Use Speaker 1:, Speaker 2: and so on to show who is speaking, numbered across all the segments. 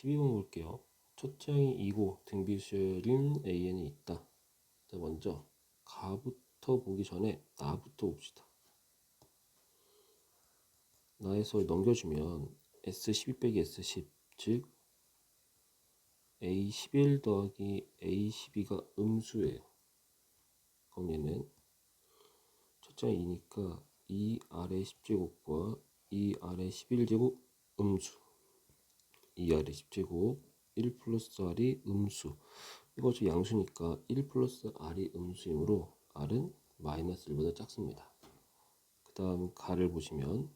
Speaker 1: 12번 볼게요. 첫째 항이 2고 등비수열인 AN이 있다. 자, 먼저 가부터 보기 전에 나부터 봅시다. 나에서 넘겨주면 S12 빼기 S10, 즉 A11 더하기 A12가 음수예요. 그럼 얘는 첫째 항이 2니까 2 아래 10제곱과 2 아래 11제곱 음수, 2 아래 10제곱 1 플러스 R이 음수. 이거 저 양수니까 1 플러스 R이 음수이므로 R은 마이너스 1보다 작습니다. 그 다음 가를 보시면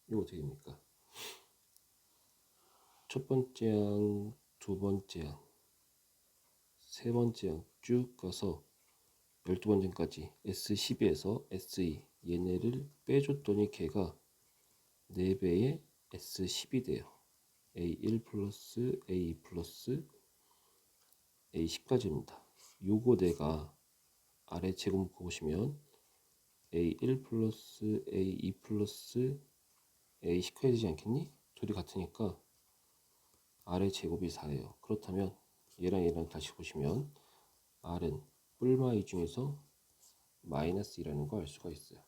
Speaker 1: 이거 어떻게 됩니까? 첫 번째 항, 두 번째 항, 세 번째 항 쭉 가서 12번째까지 S12에서 S2 얘네를 빼줬더니 걔가 4배의 S10이 돼요. A1 플러스 A2 플러스 A10까지입니다. 요거 내가 아래 제곱 보시면 A1 플러스 A2 플러스 A10 해야 되지 않겠니? 둘이 같으니까 R의 제곱이 4예요. 그렇다면 얘랑 얘랑 다시 보시면 R은 뿔마이 중에서 마이너스 2라는 걸 알 수가 있어요.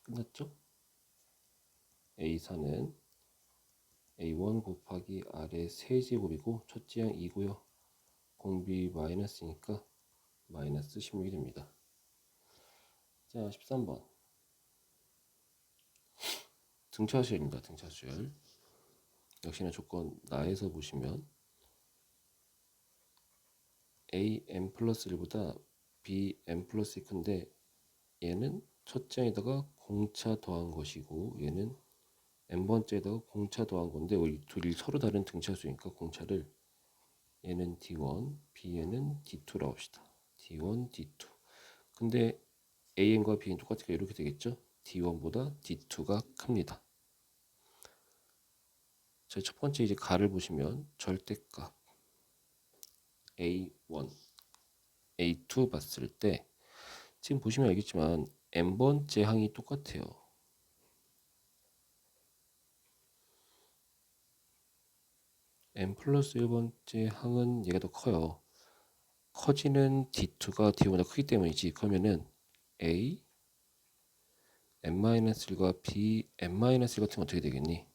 Speaker 1: 끝났죠? A4는 A1 곱하기 R의 세제곱이고 첫째 항 2고요. 공비 마이너스니까 마이너스 16이 됩니다. 자, 13번 등차수열입니다. 등차수열. 역시나 조건 나에서 보시면 AM 플러스 1보다 BM 플러스 1 큰데 얘는 첫째 항에다가 공차 더한 것이고 얘는 n번째에다가 공차 더한 건데 우리 둘이 서로 다른 등차수니까 공차를 얘는 D1, B에는 D2라고 합시다. D1, D2. 근데 AN과 B는 똑같으니까 이렇게 되겠죠? D1보다 D2가 큽니다. 자, 첫 번째 이제 가를 보시면 절대값 A1, A2 봤을 때 지금 보시면 알겠지만 n번째 항이 똑같아요. n 플러스 1번째 항은 얘가 더 커요. 커지는 D2가 D1보다 크기 때문이지. 그러면은 A, n-1과 B, n-1 같으면 어떻게 되겠니?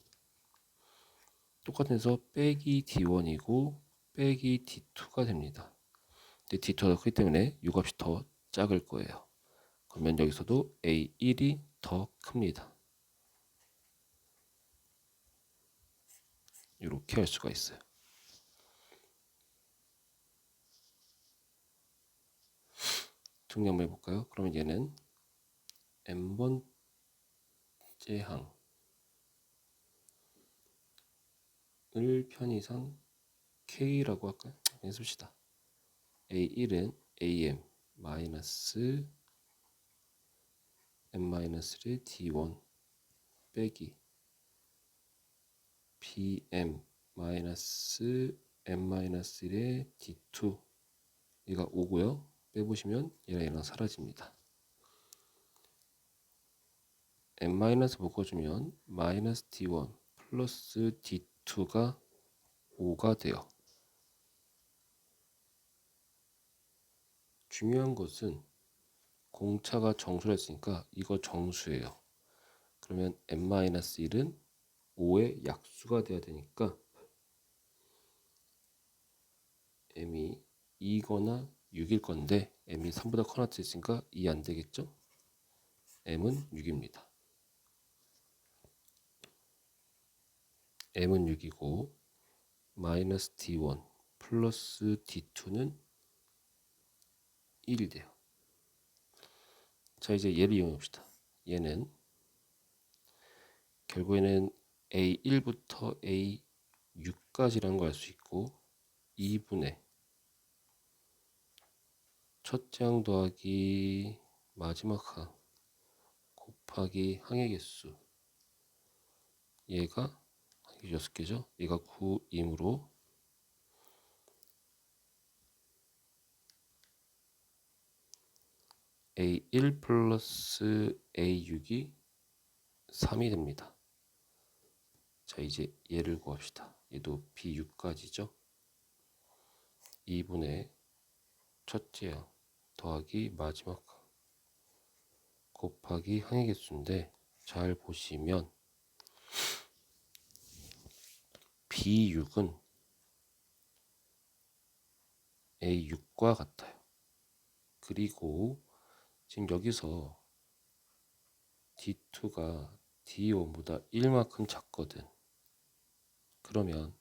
Speaker 1: 똑같아서 빼기 D1이고 빼기 D2가 됩니다. 근데 D2가 더 크기 때문에 이 값이 더 작을 거예요. 그러면 여기서도 A1이 더 큽니다. 이렇게 할 수가 있어요. 정리 한번 해볼까요? 그러면 얘는 n번째 항을 편의상 K라고 할까요? 해봅시다. A1은 AM 마이너스 n-의 D1 빼기 BM 마이너스 n-1의 D2 얘가 5고요. 빼보시면 얘랑 사라집니다. n- 묶어주면 마이너스 D1 플러스 D2가 5가 돼요. 중요한 것은 공차가 정수를 했으니까 이거 정수예요. 그러면 n-1은 5의 약수가 돼야 되니까 m이 2거나 6일 건데 m이 3보다 커나 있으니까 2 안 되겠죠? m은 6입니다. m은 6이고 마이너스 d1 플러스 d2는 1이 돼요. 자, 이제 얘를 이용해 봅시다. 얘는 결국에는 A1부터 A6까지라는 걸 알 수 있고 2분의 첫째 항 더하기 마지막 항 곱하기 항의 개수 얘가 6개죠. 얘가 9이므로 A1 플러스 A6이 3이 됩니다. 자, 이제 얘를 구합시다. 얘도 B6까지죠. 2분의 첫째 항 더하기 마지막 항 곱하기 항의 개수인데, 잘 보시면 B6은 A6과 같아요. 그리고 지금 여기서 D2가 D1보다 1만큼 작거든. 그러면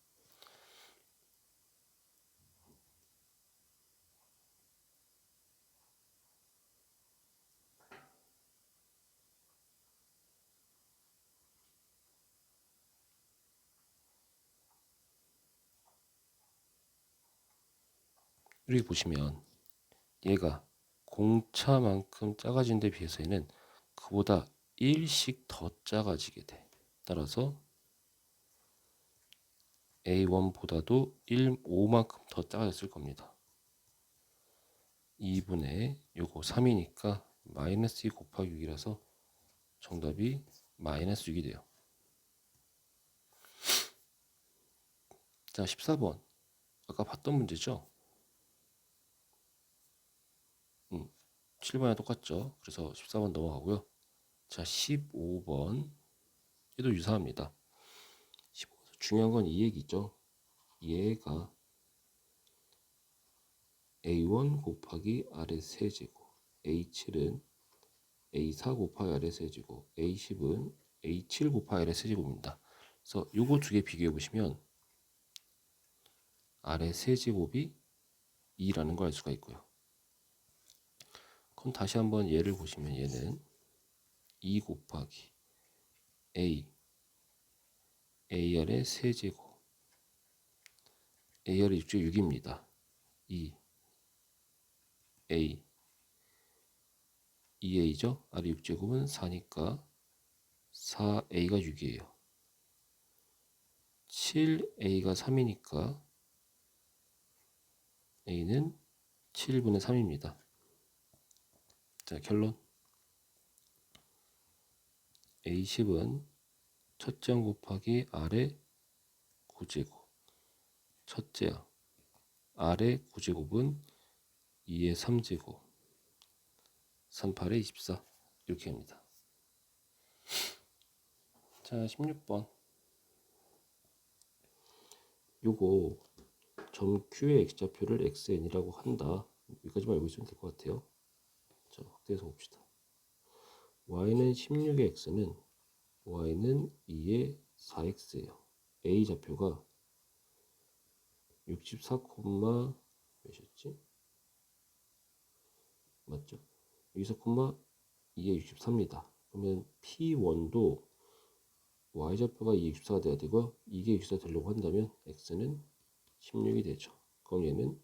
Speaker 1: 여기 보시면 얘가 공차만큼 작아진 데 비해서는 그보다 1씩 더 작아지게 돼. 따라서 A1보다도 5만큼 더 작아졌을 겁니다. 2분의 요거 3이니까 마이너스 2 곱하기 6이라서 정답이 마이너스 6이 돼요. 자, 14번 아까 봤던 문제죠? 7번이랑 똑같죠? 그래서 14번 넘어가고요. 자, 15번 얘도 유사합니다. 15번 중요한 건 이 얘기죠. 얘가 A1 곱하기 아래 세제곱, A7은 A4 곱하기 아래 세제곱, A10은 A7 곱하기 아래 세제곱입니다. 그래서 요거 두 개 비교해 보시면 아래 세제곱이 2라는 걸 알 수가 있고요. 그럼 다시 한번 얘를 보시면 얘는 2 곱하기 AR의 세제곱, AR의 6제곱 6입니다. 2A죠? 아래 6제곱은 4니까 4A가 6이에요. 7A가 3이니까 A는 7분의 3입니다. 자, 결론. A10은 첫째 항 곱하기 아래 9제곱. 첫째 항 아래 9제곱은 2의 3제곱. 38의 24. 이렇게 합니다. 자, 16번. 요거 점 Q의 X좌표를 XN이라고 한다. 여기까지만 알고 있으면 될 것 같아요. 자, 확대해서 봅시다. Y는 16의 X는 Y는 2의 4X예요. A 좌표가 64, 몇이었지? 맞죠? 여기서 콤마 2의 64입니다. 그러면 P1도 Y좌표가 2의 64가 돼야 되고, 이게 64 되려고 한다면 X는 16이 되죠. 그럼 얘는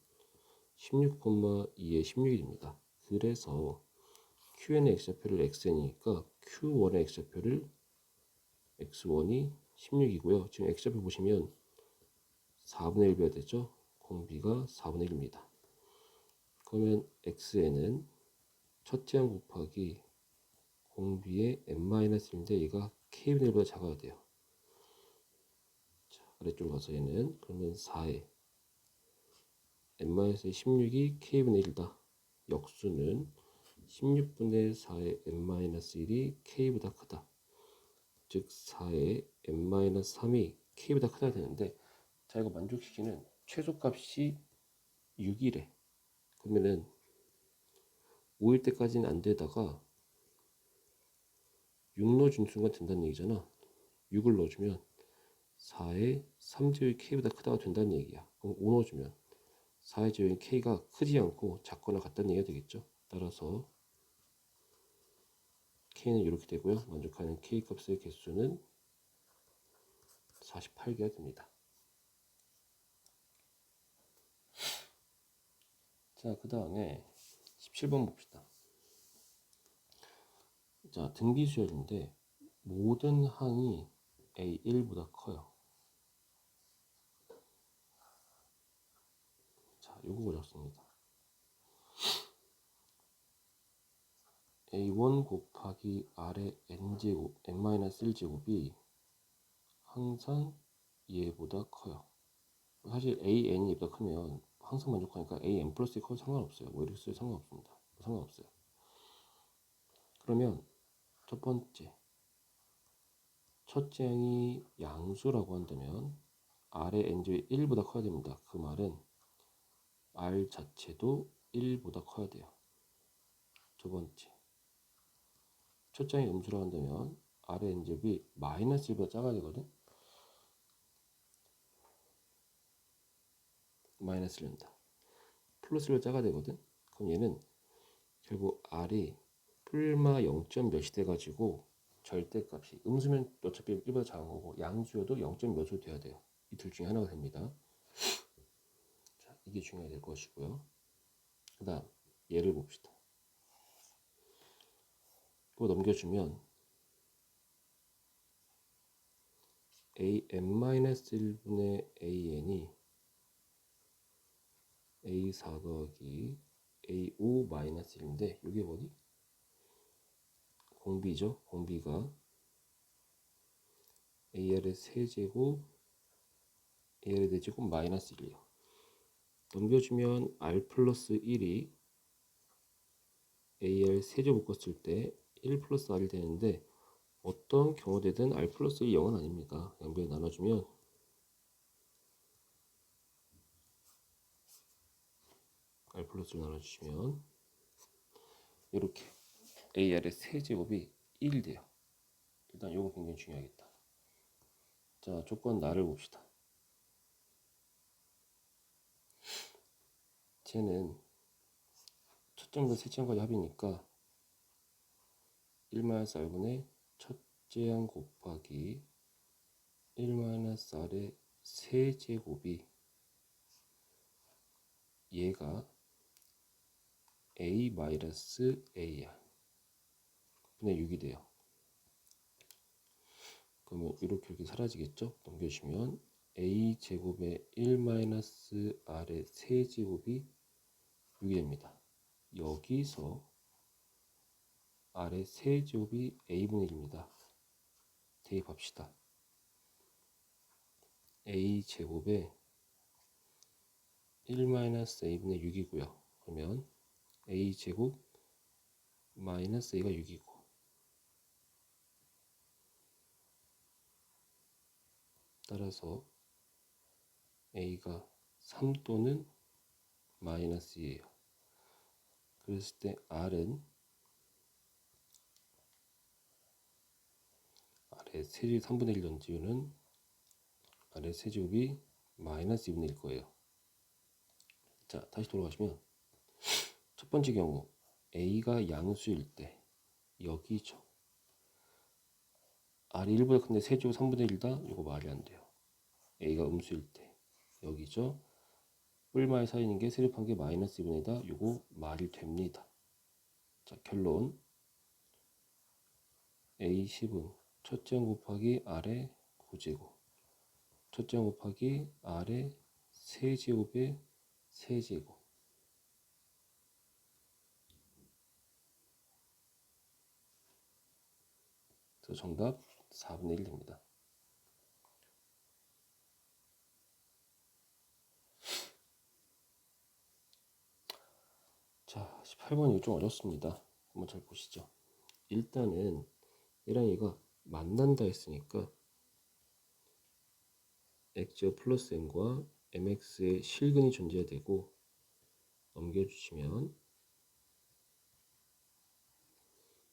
Speaker 1: 16, 2의 16이 됩니다. 그래서 Qn의 X좌표를 XN이니까 Q1의 X좌표를 X1이 16이고요. 지금 X좌표 보시면 4분의 1 비가 되죠. 공비가 4분의 1입니다. 그러면 XN은 첫째 항 곱하기 공비의 n-1인데 얘가 k분의 1보다 작아야 돼요. 자, 아래쪽으로 가서 얘는 그러면 4에 n-16이 k분의 1이다. 역수는 16분의 4의 n-1이 k보다 크다. 즉 4의 n-3이 k보다 크다 되는데, 자, 이거 만족시키는 최소값이 6이래. 그러면은 5일 때까지는 안 되다가 6 넣어준 순간 된다는 얘기잖아. 6을 넣어주면 4의 3제곱이 k보다 크다가 된다는 얘기야. 그럼 5 넣어주면 4의 제곱인 k가 크지 않고 작거나 같다는 얘기가 되겠죠. 따라서 k는 이렇게 되고요. 만족하는 k 값의 개수는 48개가 됩니다. 자, 그 다음에 17번 봅시다. 자, 등비 수열인데 모든 항이 A1보다 커요. 자, 요거 어렵습니다. A1 곱하기 R의 N제곱, N-1제곱이 항상 얘보다 커요. 사실 AN이 보다 크면 항상 만족하니까 AN 플러스 커도 상관없어요. 뭐 이렇게 써도 상관없습니다. 상관없어요. 그러면 첫 번째, 첫째 항이 양수라고 한다면 R의 n제곱이 1보다 커야 됩니다. 그 말은 R 자체도 1보다 커야 돼요. 두 번째, 첫째 항이 음수라고 한다면 R의 n제곱이 마이너스 1보다 작아야 되거든. 마이너스 1입니다. 플러스 1보다 작아야 되거든. 그럼 얘는 결국 R이 뿔마 0점 몇이 돼가지고 절대값이 음수면 어차피 1보다 작은 거고 양수여도 0점 몇으로 돼야 돼요. 이 둘 중에 하나가 됩니다. 자, 이게 중요해야 될 것이고요. 그 다음 얘를 봅시다. 이거 넘겨주면 an-1분의 an이 a4 더하기 a5-1인데 이게 뭐니? 공비죠. 공비가 ar의 세제곱 ar의 대제곱 마이너스 1이요. 넘겨주면 r 플러스 1이 ar 세제곱 묶었을 때 1 플러스 r이 되는데 어떤 경우되든 r 플러스 1이 0은 아닙니다. 양변에 나눠주면 r 플러스를 나눠주시면 이렇게 ar의 세제곱이 1 돼요. 일단 이거 굉장히 중요하겠다. 자, 조건 나를 봅시다. 쟤는 첫째부터 셋째까지 합이니까 1-r분의 첫째 항 곱하기 1-r의 세제곱이 얘가 a-ar 분의 6이 돼요. 그러면 이렇게 사라지겠죠? 넘겨주시면 a제곱의 1-r의 세제곱이 6이 됩니다. 여기서 r의 세제곱이 a분의 1입니다. 대입합시다. a제곱에 1-a분의 6이고요. 그러면 a제곱 마이너스 a가 6이고 따라서 a가 3 또는 마이너스 2예요. 그랬을 때 r은 r의 세제곱 3분의 1 던지면 r의 세제곱이 마이너스 2분의 1일 거예요. 자, 다시 돌아가시면 첫 번째 경우 a가 양수일 때 여기죠. r이 1보다 큰데 세제곱 3분의 1이다? 이거 말이 안 돼요. a가 음수일 때 여기죠. 뿔마에 사이는 게 세제곱한 게 마이너스 2분의 1이다. 이거 말이 됩니다. 자, 결론 a10은 첫째 항 곱하기 r의 고제곱 첫째 항 곱하기 r의 세제곱의 세제곱 그래서 정답 4분의 1 됩니다. 자, 18번이 좀 어렵습니다. 한번 잘 보시죠. 일단은 얘랑 얘가 만난다 했으니까 x 플러스 n과 mx의 실근이 존재해야 되고 넘겨주시면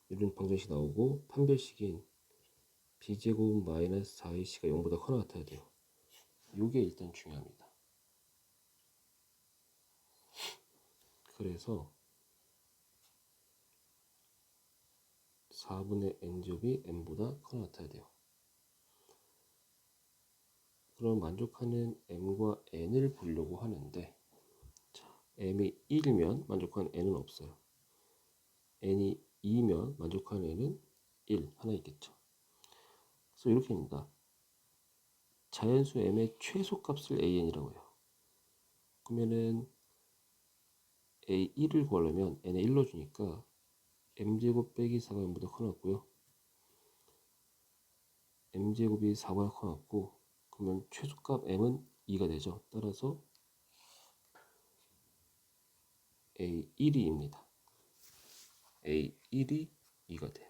Speaker 1: 이런 방정식 나오고 판별식인 b제곱 마이너스 4ac가 0보다 커나 같아야 돼요. 이게 일단 중요합니다. 그래서 4분의 n제곱이 n보다 커나 같아야 돼요. 그럼 만족하는 m과 n을 보려고 하는데 자, m이 1이면 만족하는 n은 없어요. n이 2면 만족하는 n은 1 하나 있겠죠. 그래서 이렇게입니다. 자연수 m의 최소값을 an이라고 해요. 그러면은 a1을 구하려면 n에 1 넣어주니까 m제곱 빼기 4가 0보다 커 났고요. m제곱이 4보다 커갖고 그러면 최소값 m은 2가 되죠. 따라서 A1이2입니다. A1이 2가 돼요.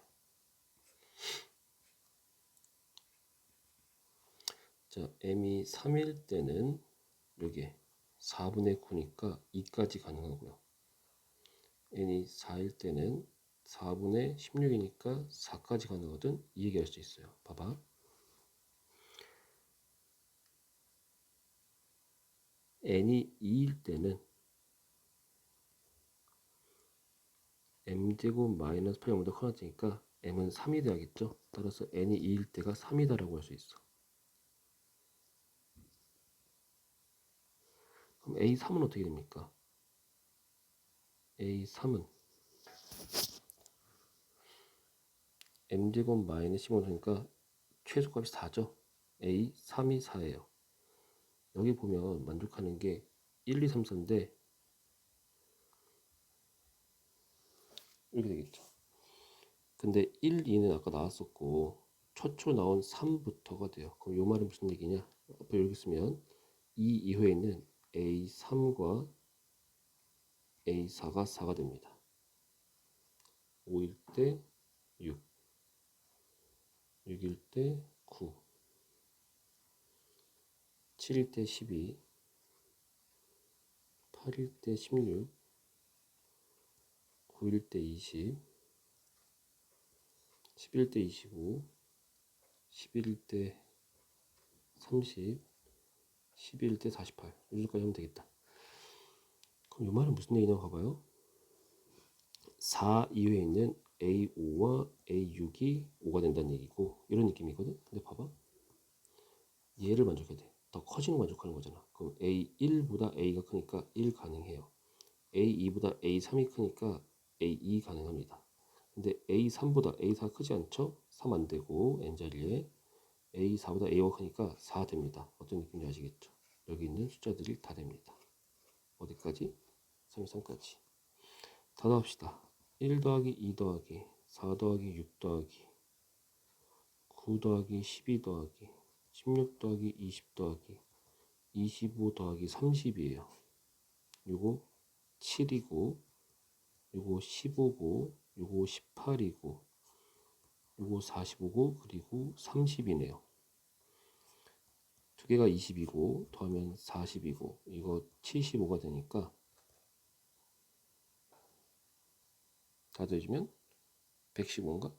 Speaker 1: 자, m이 3일 때는 여기에 4분의 9니까 2까지 가능하고요. n이 4일 때는 4분의 16이니까 4까지 가능하거든. 이 얘기할 수 있어요. 봐봐. n이 2일 때는 m제곱 마이너스 8보다 커졌으니까 m은 3이 돼야겠죠. 따라서 n이 2일 때가 3이다라고 할 수 있어. 그럼 A3은 어떻게 됩니까? A3은 m제곱 마이너스 15니까 최소값이 4죠. A3이 4예요. 여기 보면 만족하는 게 1, 2, 3, 4인데 이렇게 되겠죠. 근데 1, 2는 아까 나왔었고 최초 나온 3부터가 돼요. 그럼 이 말은 무슨 얘기냐? 앞에 여기 쓰면 이 이후에 있는 A3과 A4가 4가 됩니다. 5일 때 6, 6일 때 9, 7일 때 12, 8일 때 16, 9일 때 20, 10일 때 25, 11일 때 30, 12일 때 48. 이 정도까지 하면 되겠다. 그럼 이 말은 무슨 얘기냐고 봐봐요. 4 이후에 있는 A5와 A6이 5가 된다는 얘기고 이런 느낌이거든. 근데 봐봐. 얘를 만족해야 돼. 더 커지는 거 만족하는 거잖아. 그럼 A1보다 A가 크니까 1 가능해요. A2보다 A3이 크니까 A2 가능합니다. 근데 A3보다 A4 크지 않죠? 3 안 되고 n자리에 A4보다 A가 크니까 4 됩니다. 어떤 느낌인지 아시겠죠? 여기 있는 숫자들이 다 됩니다. 어디까지? 33까지. 다 더합시다. 1 더하기 2 더하기 4 더하기 6 더하기 9 더하기 12 더하기 16 더하기 20 더하기 25 더하기 30이에요. 요거 7이고 요거 15고 요거 18이고 요거 45고 그리고 30이네요. 두 개가 20이고 더하면 40이고 이거 75가 되니까 다 더해주면 115인가?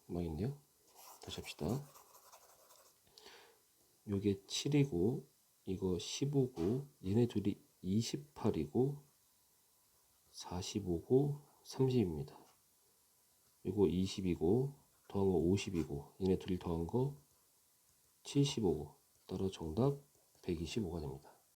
Speaker 1: 망했네요. 다시 합시다. 요게 7이고 이거 15고 얘네 둘이 28이고 45고 30입니다. 이거 20이고 더한 거 50이고 얘네 둘이 더한 거 75고 따라 정답 125가 됩니다.